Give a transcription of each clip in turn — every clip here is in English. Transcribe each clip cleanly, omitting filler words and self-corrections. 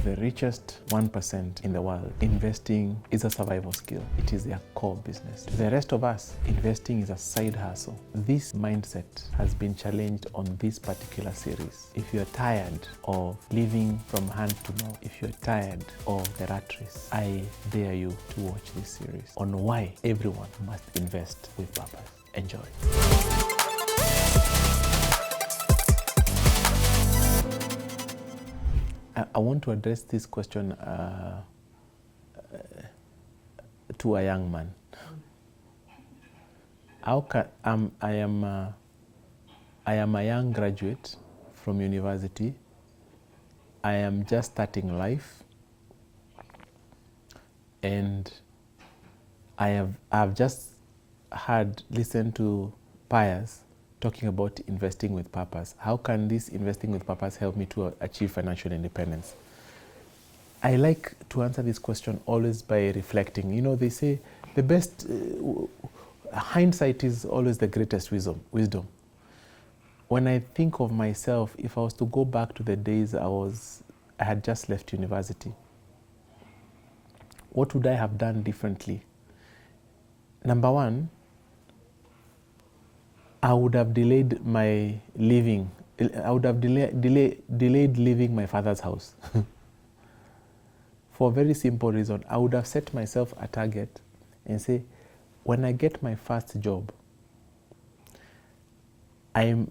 the richest 1% in the world, investing is a survival skill. It is their core business. To the rest of us, investing is a side hustle. This mindset has been challenged on this particular series. If you're tired of living from hand to mouth, if you're tired of the rat race, I dare you to watch this series on why everyone must invest with purpose. Enjoy. I want to address this question to a young man. I am a young graduate from university. I am just starting life, and I've just listened to Pius talking about investing with purpose. How can this investing with purpose help me to achieve financial independence? I like to answer this question always by reflecting. You know, they say the best, hindsight is always the greatest wisdom. When I think of myself, if I was to go back to the days I had just left university, what would I have done differently? Number one, I would have delayed my leaving. I would have delayed leaving my father's house. For a very simple reason. I would have set myself a target and say, when I get my first job, I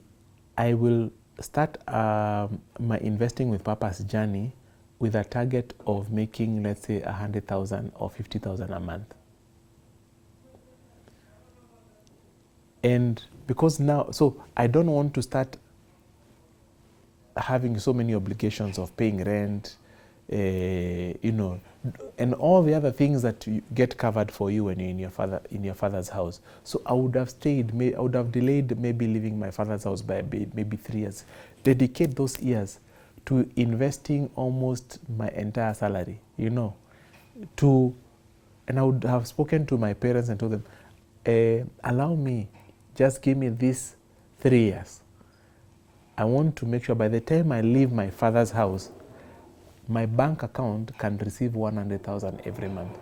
will start my investing with purpose journey with a target of making, let's say, 100,000 or 50,000 a month. And because now, so I don't want to start having so many obligations of paying rent, you know, and all the other things that you get covered for you when you're in your father's house. So I would have I would have delayed maybe leaving my father's house by maybe 3 years. Dedicate those years to investing almost my entire salary, you know, and I would have spoken to my parents and told them, allow me, just give me these 3 years. I want to make sure by the time I leave my father's house, my bank account can receive 100,000 every month.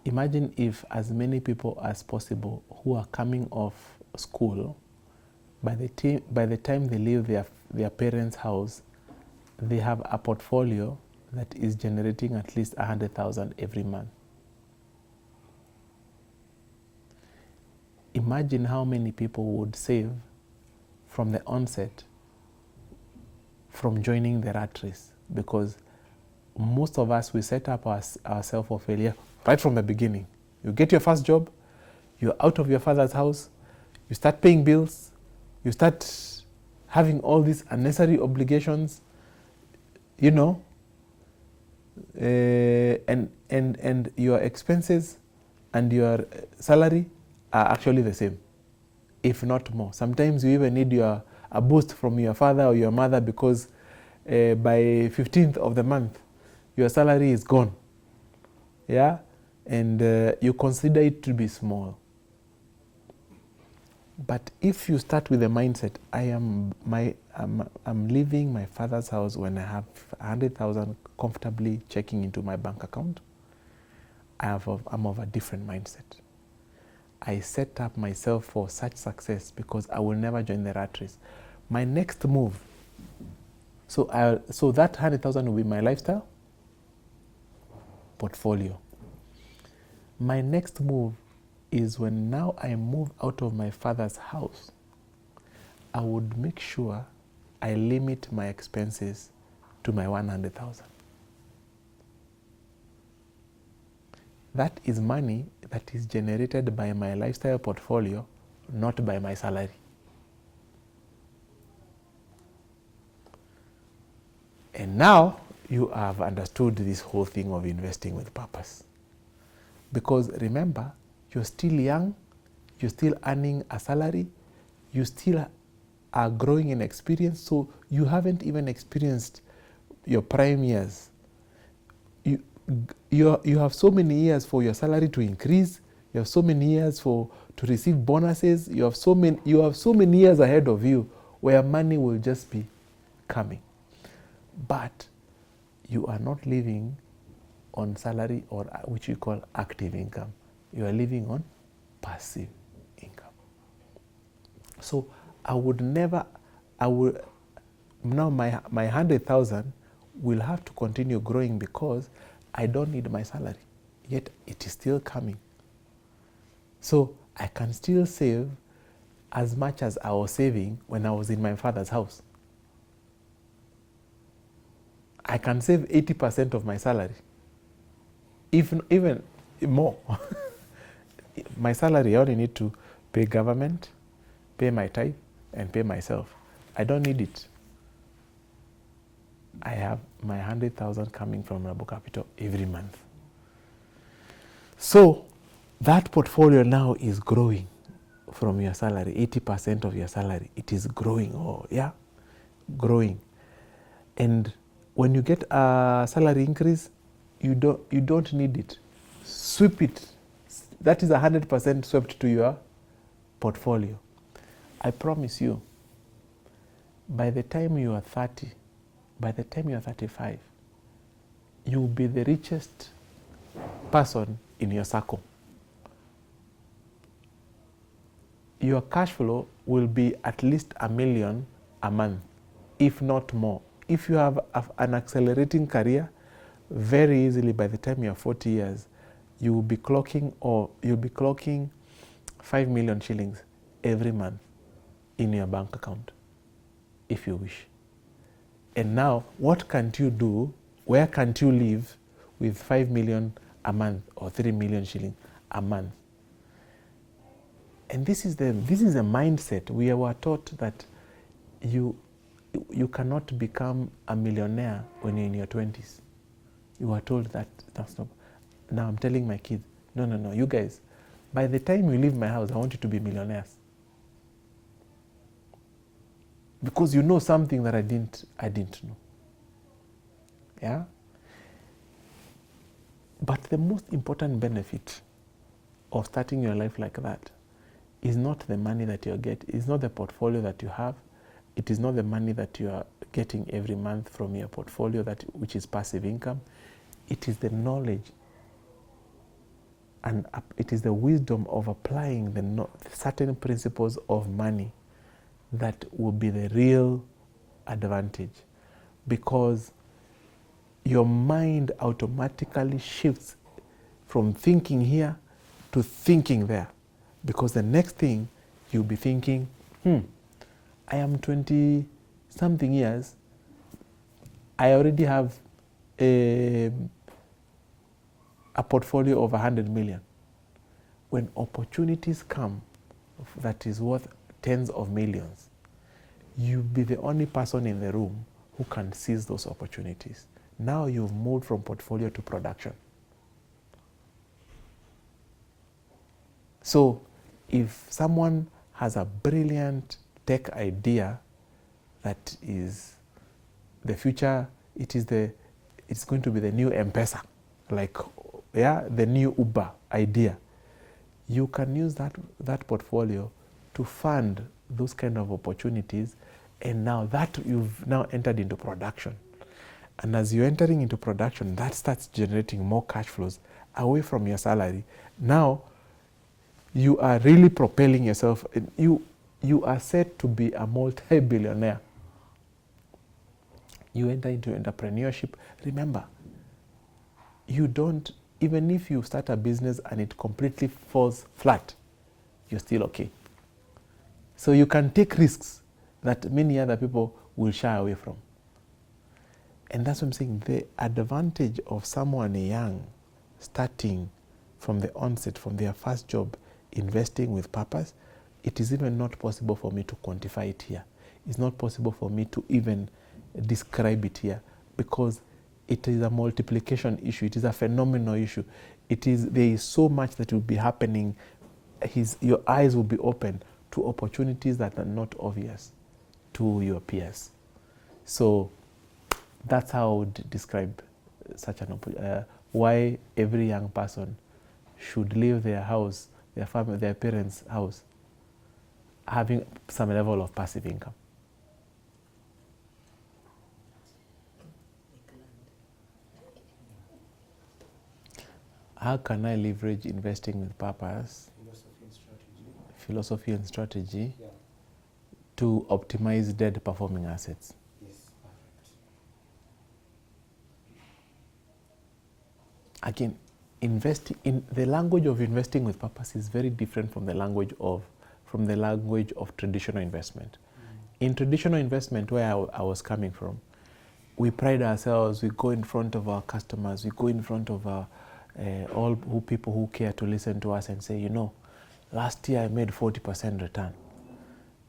Imagine if as many people as possible who are coming off school, by the time they leave their parents' house, they have a portfolio that is generating at least 100,000 every month. Imagine how many people would save from the onset from joining the rat race, because most of us, we set up ourselves for failure right from the beginning. You get your first job, you're out of your father's house, you start paying bills, you start having all these unnecessary obligations, you know, and your expenses and your salary are actually the same, if not more. Sometimes you even need a boost from your father or your mother, because by 15th of the month, your salary is gone. Yeah? And you consider it to be small. But if you start with the mindset, I'm leaving my father's house when I have 100,000 comfortably checking into my bank account, I'm of a different mindset. I set up myself for such success because I will never join the rat race. My next move, so that 100,000 will be my lifestyle portfolio. My next move is when now I move out of my father's house, I would make sure I limit my expenses to my 100,000. That is money that is generated by my lifestyle portfolio, not by my salary. And now you have understood this whole thing of investing with purpose. Because remember, you're still young, you're still earning a salary, you still are growing in experience, so you haven't even experienced your prime years. You have so many years for your salary to increase. You have so many years to receive bonuses. You have so many years ahead of you where money will just be coming. but you are not living on salary or which we call active income. You are living on passive income. So I would never, now my 100,000 will have to continue growing because I don't need my salary, yet it is still coming. So I can still save as much as I was saving when I was in my father's house. I can save 80% of my salary, even more. My salary, I only need to pay government, pay my tithe, and pay myself. I don't need it. I have my 100,000 coming from Nabo Capital every month. So that portfolio now is growing from your salary, 80% of your salary. It is growing, growing. And when you get a salary increase, you don't need it. Sweep it. That is 100% swept to your portfolio. I promise you, by the time you are 30, by the time you are 35, you will be the richest person in your circle. Your cash flow will be at least $1 million a month, if not more. If you have an accelerating career, very easily by the time you're 40 years, you'll be clocking 5 million shillings every month in your bank account, if you wish. And now, what can't you do? Where can't you live with 5 million a month or 3 million shillings a month? And this is the mindset. We were taught that you cannot become a millionaire when you're in your 20s. You were told that that's not. Now I'm telling my kids, no, you guys, by the time you leave my house, I want you to be millionaires. Because you know something that I didn't know. Yeah? But the most important benefit of starting your life like that is not the money that you get, it's not the portfolio that you have, it is not the money that you are getting every month from your portfolio, which is passive income. It is the knowledge and it is the wisdom of applying the certain principles of money that will be the real advantage, because your mind automatically shifts from thinking here to thinking there, because the next thing you'll be thinking, I am 20 something years, I already have a portfolio of 100 million. When opportunities come that is worth tens of millions, you'll be the only person in the room who can seize those opportunities. Now you've moved from portfolio to production. So if someone has a brilliant tech idea that is the future, it's going to be the new M-Pesa, the new Uber idea. You can use that portfolio to fund those kind of opportunities, and now that you've now entered into production. And as you're entering into production, that starts generating more cash flows away from your salary. Now you are really propelling yourself. You are set to be a multi-billionaire. You enter into entrepreneurship. Remember, even if you start a business and it completely falls flat, you're still okay. So you can take risks that many other people will shy away from. And that's what I'm saying. The advantage of someone young starting from the onset, from their first job, investing with purpose, it is even not possible for me to quantify it here. It's not possible for me to even describe it here, because it is a multiplication issue. It is a phenomenal issue. There is so much that will be happening. Your eyes will be open to opportunities that are not obvious to your peers. So that's how I would describe such an why every young person should leave their house, their family, their parents' house, having some level of passive income. How can I leverage investing with purpose, philosophy and strategy Yeah. to optimize dead performing assets? Yes, perfect. Again, investing in the language of investing with purpose is very different from the language of traditional investment. In traditional investment, where I was coming from, we pride ourselves, we go in front of our customers, we go in front of our, people who care to listen to us and say, you know, last year I made 40% return.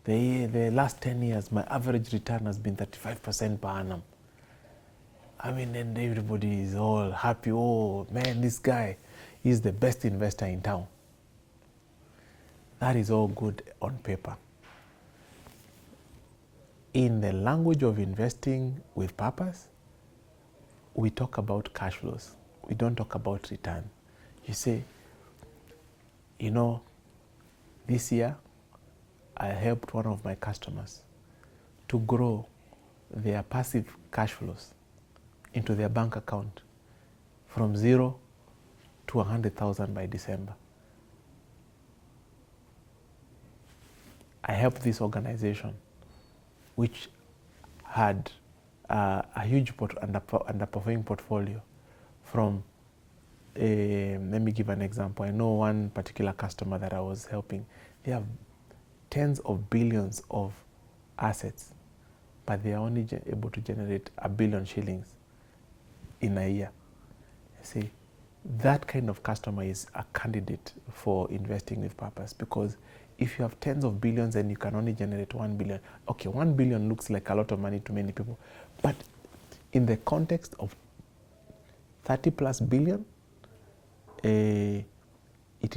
The last 10 years, my average return has been 35% per annum. I mean, and everybody is all happy. Oh, man, this guy is the best investor in town. That is all good on paper. In the language of investing with purpose, we talk about cash flows. We don't talk about return. You say, you know, this year I helped one of my customers to grow their passive cash flows into their bank account from 0 to 100,000 by December. I helped this organization, which had a huge underperforming portfolio from, let me give an example. I know one particular customer that I was helping. They have tens of billions of assets, but they are only able to generate 1 billion shillings in a year. See, that kind of customer is a candidate for investing with purpose, because if you have tens of billions and you can only generate 1 billion, okay, 1 billion looks like a lot of money to many people, but in the context of 30 plus billion, it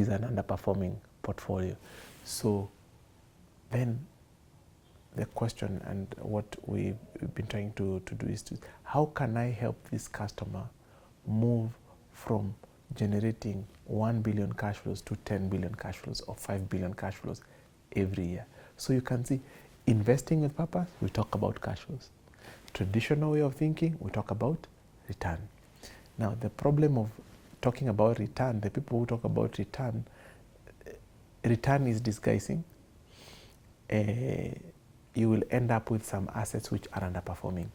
is an underperforming portfolio. So then the question and what we've been trying to do is how can I help this customer move from generating 1 billion cash flows to 10 billion cash flows or 5 billion cash flows every year? So you can see, investing with purpose, we talk about cash flows. Traditional way of thinking, we talk about return. Now, the problem of talking about return, the people who talk about return is disguising. You will end up with some assets which are underperforming,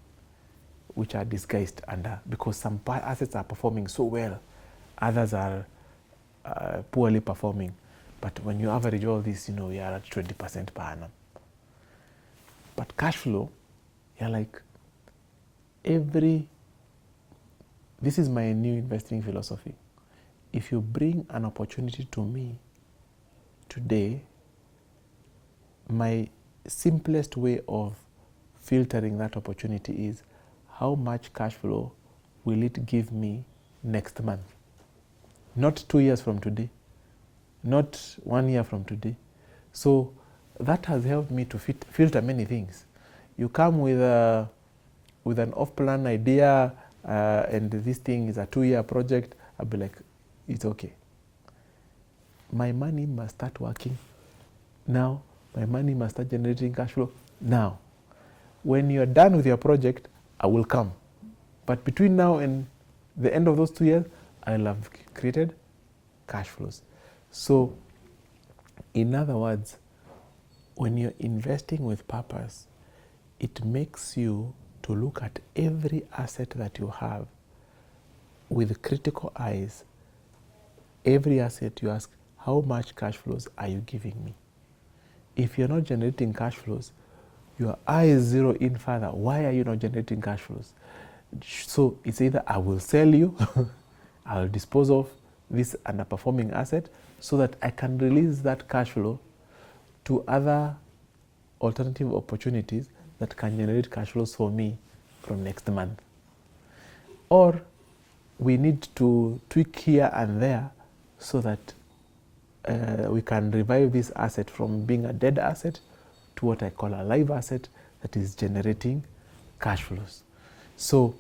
which are disguised under, because some assets are performing so well, others are poorly performing. But when you average all this, you know, you are at 20% per annum. But cash flow, you're like, this is my new investing philosophy. If you bring an opportunity to me today, my simplest way of filtering that opportunity is how much cash flow will it give me next month? Not 2 years from today, not 1 year from today. So that has helped me to filter many things. You come with an off-plan idea, and this thing is a 2-year project, I'll be like, it's okay. My money must start working now. My money must start generating cash flow now. When you're done with your project, I will come. But between now and the end of those 2 years, I'll have created cash flows. So, in other words, when you're investing with purpose, it makes you to look at every asset that you have with critical eyes. Every asset you ask, how much cash flows are you giving me? If you're not generating cash flows, your eyes zero in further. Why are you not generating cash flows? So it's either I will sell you, I'll dispose of this underperforming asset so that I can release that cash flow to other alternative opportunities that can generate cash flows for me from next month. Or we need to tweak here and there so that we can revive this asset from being a dead asset to what I call a live asset that is generating cash flows. So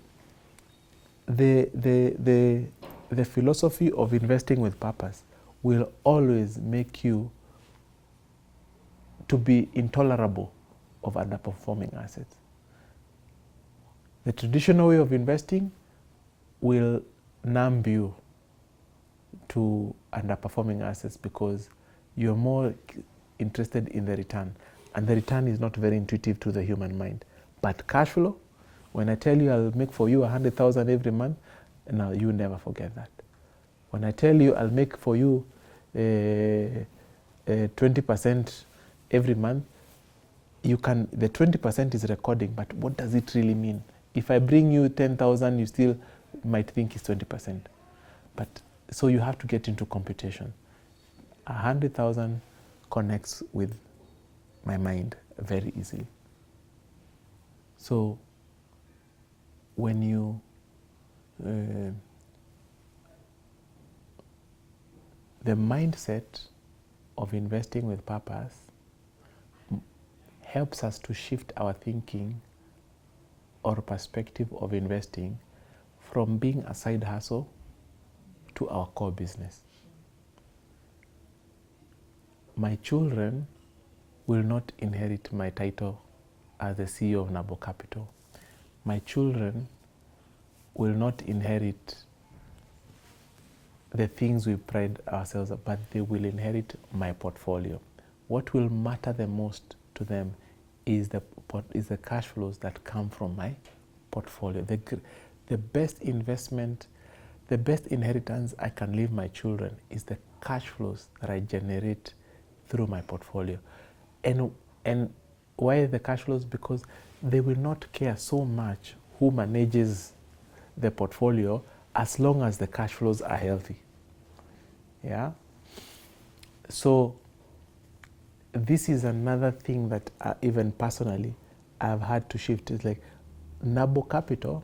the philosophy of investing with purpose will always make you to be intolerable of underperforming assets. The traditional way of investing will numb you to underperforming assets because you're more interested in the return. And the return is not very intuitive to the human mind. But cash flow, when I tell you I'll make for you 100,000 every month, now you never forget that. When I tell you I'll make for you 20% every month, the 20% is recording, but what does it really mean? If I bring you 10,000, you still might think it's 20%. But so you have to get into computation. 100,000 connects with my mind very easily. So when you the mindset of investing with purpose helps us to shift our thinking or perspective of investing from being a side hustle to our core business. My children will not inherit my title as the CEO of Nabo Capital. My children will not inherit the things we pride ourselves on, but they will inherit my portfolio. What will matter the most to them is the cash flows that come from my portfolio. The best investment, the best inheritance I can leave my children is the cash flows that I generate through my portfolio. And why the cash flows? Because they will not care so much who manages the portfolio as long as the cash flows are healthy. Yeah. So this is another thing that even personally I've had to shift. It's like Nabo Capital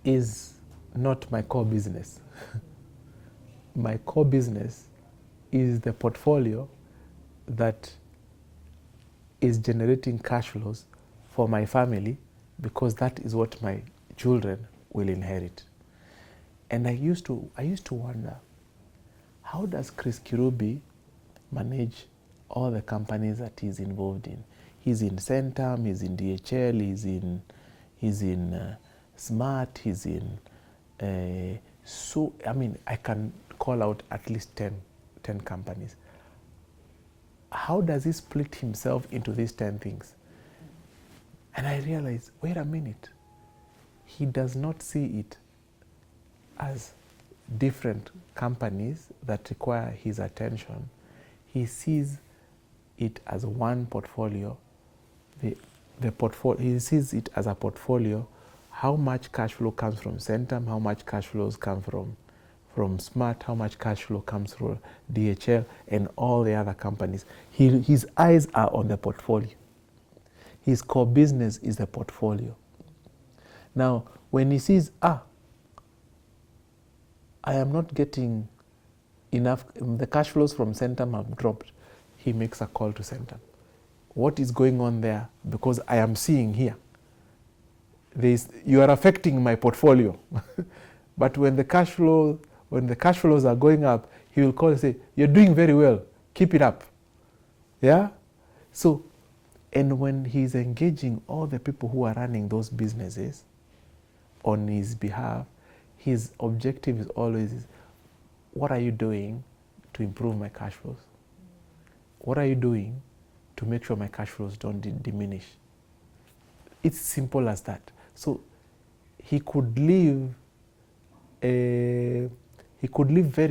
is not my core business. My core business is the portfolio that is generating cash flows for my family, because that is what my children will inherit. And I used to wonder, how does Chris Kirubi manage all the companies that he's involved in? He's in Centum, he's in DHL, he's in Smart, he's in I can call out at least 10 companies. How does he split himself into these 10 things? And I realized, wait a minute, he does not see it as different companies that require his attention. He sees it as one portfolio. He sees it as a portfolio. How much cash flow comes from Centum, how much cash flows come from Smart, how much cash flow comes from DHL and all the other companies. His eyes are on the portfolio. His core business is the portfolio. Now, when he sees, I am not getting enough, the cash flows from Centum have dropped, he makes a call to Centum. What is going on there? Because I am seeing here, you are affecting my portfolio. But when the cash flows are going up, he will call and say, you're doing very well, keep it up. Yeah? So, and when he's engaging all the people who are running those businesses on his behalf, his objective is always, what are you doing to improve my cash flows? What are you doing to make sure my cash flows don't diminish? It's simple as that. So he could live very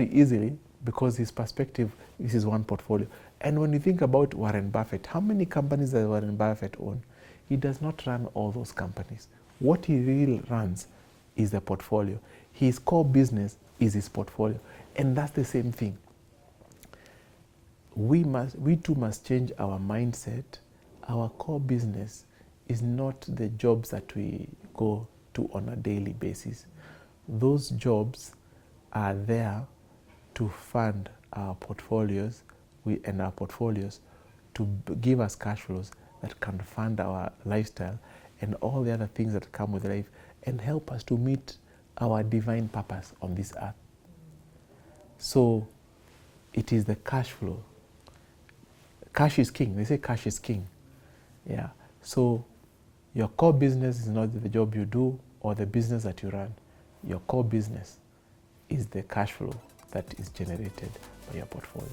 easily because his perspective is his one portfolio. And when you think about Warren Buffett, how many companies does Warren Buffett own? He does not run all those companies. What he really runs is the portfolio. His core business is his portfolio. And that's the same thing. We too must change our mindset. Our core business is not the jobs that we go to on a daily basis. Those jobs are there to fund our portfolios, to give us cash flows that can fund our lifestyle and all the other things that come with life and help us to meet our divine purpose on this earth. So it is the cash flow. Cash is king. They say cash is king. Yeah. So your core business is not the job you do or the business that you run. Your core business is the cash flow that is generated by your portfolio.